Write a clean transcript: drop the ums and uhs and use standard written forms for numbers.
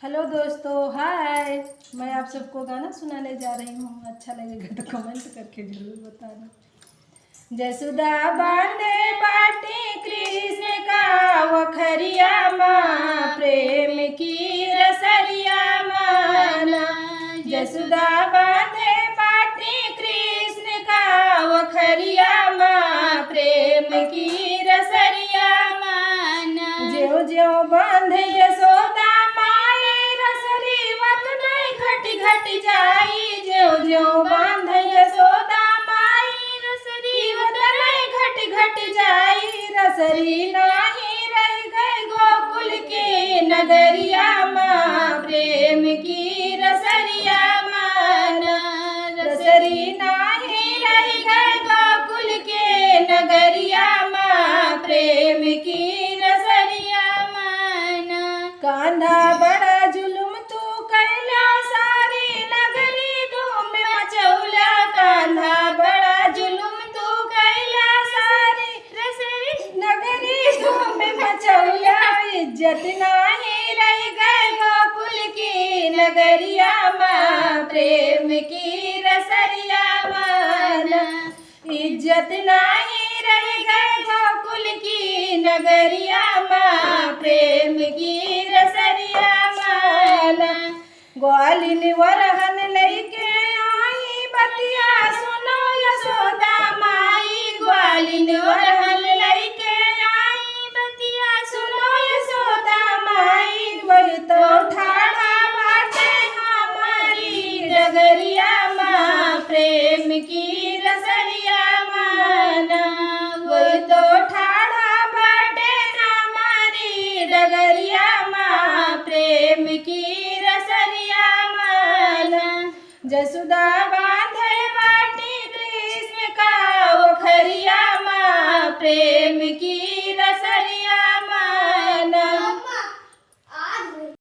Hello दोस्तों, हाय। मैं आप सबको गाना सुनाने जा रही हूँ। अच्छा लगेगा तो कमेंट करके जरूर बताना। जसुदा बांधे बाटी कृष्ण का वखरिया माँ, प्रेम की रसरिया माना। जसुदा बांधे बाटी कृष्ण का वखरिया माँ, प्रेम की रसरिया माना। ज्यों ज्यों बांधे यशोदा घट जाई, ज्यों ज्यों बांध यशोदा माई रसरी वतन घट घट जाई। रसरी नाही रह गए गोकुल के नगरिया माँ, प्रेम की रसरिया माना। रसरी नाही रह गए गोकुल के नगरिया माँ, प्रेम की रसरिया माना। कांधा बड़ा जुलुम तू कैला बड़ा जुलुम तू कैला सारी रसरी नगरी में मचौला। इज्जत नाही रह गए गोकुल की नगरिया माँ, प्रेम की रसरिया माना। इज्जत नाही रह गए गोकुल की नगरिया माँ, प्रेम की रसरिया माना। ग्वालिन वरहन लैके बतिया सुनो यशोदा माई, ग्वालिन वरहन लैके आई बतिया सुनो यशोदा माई। वही तो ठाड़ा बाटे हमारी डगरिया माँ, प्रेम की रसरिया माना। वही तो ठाड़ा बाटे हमारी डगरिया माँ, प्रेम की रसरिया माना। जसुदा बांधे बाटी कृष्ण का वखरिया माँ, प्रेम की